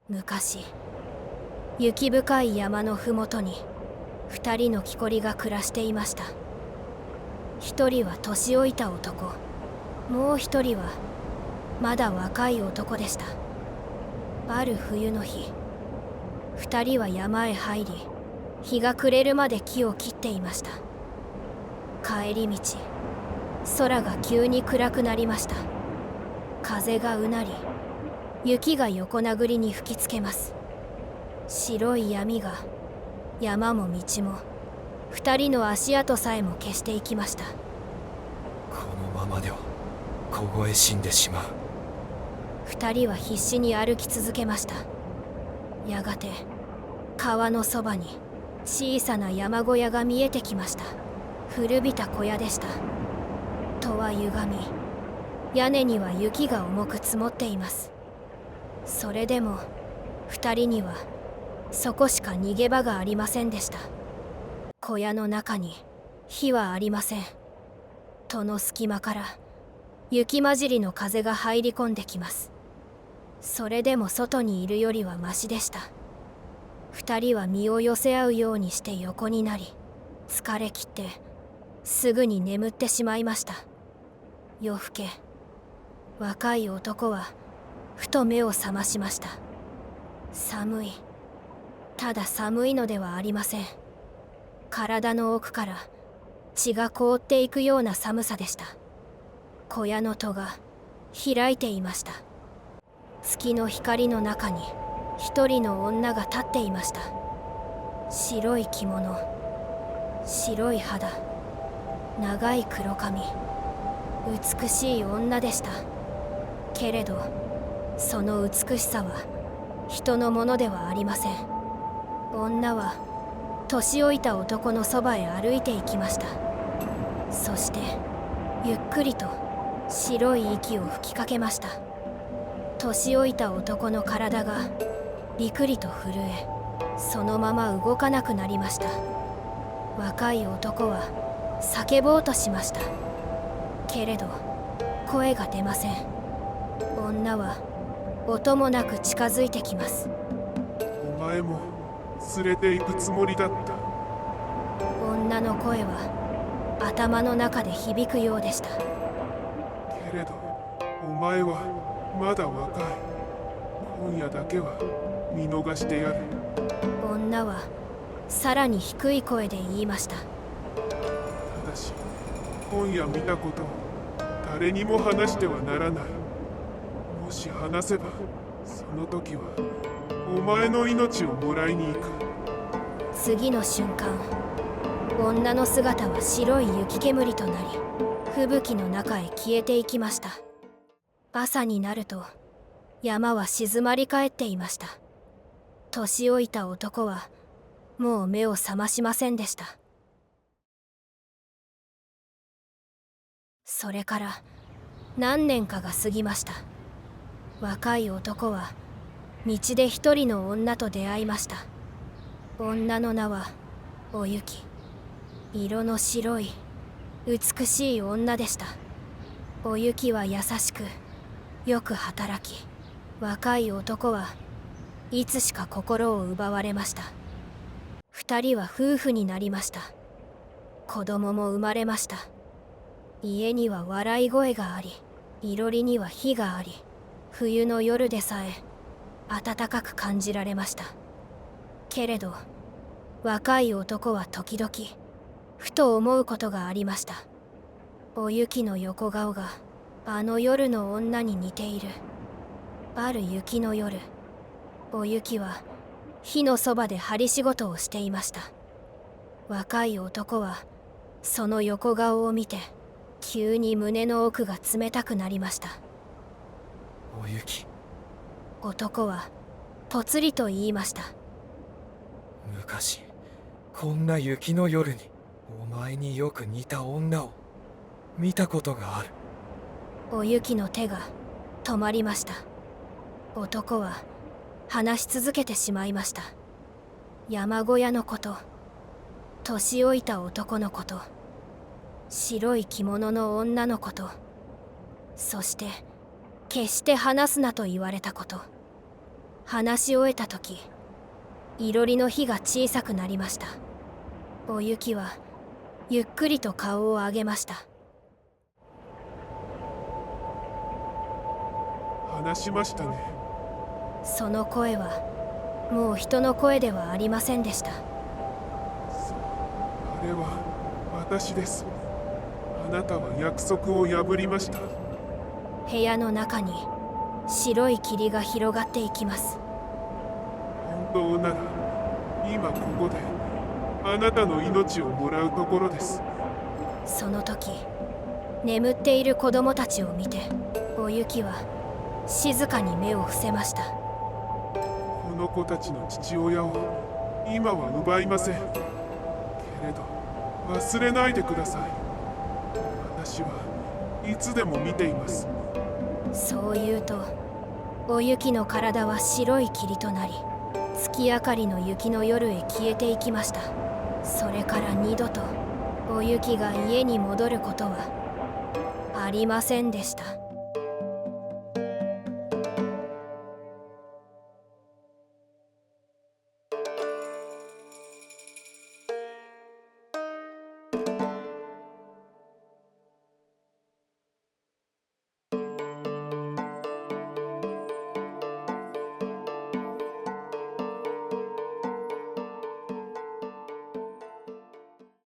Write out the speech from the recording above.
昔、雪深い山のふもとに2人の木こりが暮らしていました。1人は年老いた男、もう1人はまだ若い男でした。ある冬の日、2人は山へ入り、日が暮れるまで木を切っていました。帰り道、空が急に暗くなりました。風がうなり、雪が横殴りに吹きつけます。白い闇が山も道も2人の足跡さえも消していきました。このままでは凍え死んでしまう。2人は必死に歩き続けました。やがて川のそばに小さな山小屋が見えてきました。古びた小屋でした。戸は歪み、屋根には雪が重く積もっています。それでも2人にはそこしか逃げ場がありませんでした。小屋の中に火はありません。戸の隙間から雪混じりの風が入り込んできます。それでも外にいるよりはマシでした。2人は身を寄せ合うようにして横になり、疲れ切ってすぐに眠ってしまいました。夜更け、若い男はふと目を覚ましました。寒い。ただ寒いのではありません。体の奥から血が凍っていくような寒さでした。小屋の戸が開いていました。月の光の中に一人の女が立っていました。白い着物、白い肌、長い黒髪、美しい女でした。けれどその美しさは人のものではありません。女は年老いた男のそばへ歩いていきました。そしてゆっくりと白い息を吹きかけました。年老いた男の体がびくりと震え、そのまま動かなくなりました。若い男は叫ぼうとしました。けれど声が出ません。女は音もなく近づいてきます。お前も連れて行くつもりだった。女の声は頭の中で響くようでした。けれどお前はまだ若い。今夜だけは見逃してやる。女はさらに低い声で言いました。ただし今夜見たことを誰にも話してはならない。もし話せばその時はお前の命をもらいに行く。次の瞬間、女の姿は白い雪煙となり、吹雪の中へ消えていきました。朝になると山は静まり返っていました。年老いた男はもう目を覚ましませんでした。それから何年かが過ぎました。若い男は道で一人の女と出会いました。女の名はおゆき。色の白い美しい女でした。おゆきは優しくよく働き、若い男はいつしか心を奪われました。2人は夫婦になりました。子供も生まれました。家には笑い声があり、いろりには火があり、冬の夜でさえ暖かく感じられました。けれど若い男は時々ふと思うことがありました。お雪の横顔があの夜の女に似ている。ある雪の夜、お雪は火のそばで針仕事をしていました。若い男はその横顔を見て急に胸の奥が冷たくなりました。おゆき。男はぽつりと言いました。昔こんな雪の夜にお前によく似た女を見たことがある。お雪の手が止まりました。男は話し続けてしまいました。山小屋のこと、年老いた男のこと、白い着物の女のこと、そして決して話すなと言われたこと。話し終えた時、いろりの火が小さくなりました。おゆきはゆっくりと顔を上げました。話しましたね。その声はもう人の声ではありませんでした。あれは私です。あなたは約束を破りました。部屋の中に白い霧が広がっていきます。本当なら今ここであなたの命をもらうところです。その時、眠っている子供たちを見て、おゆきは静かに目を伏せました。この子たちの父親を今は奪いません。けれど忘れないでください。私はいつでも見ています。そう言うと、おゆきの体は白い霧となり、月明かりの雪の夜へ消えていきました。それから二度とおゆきが家に戻ることはありませんでした。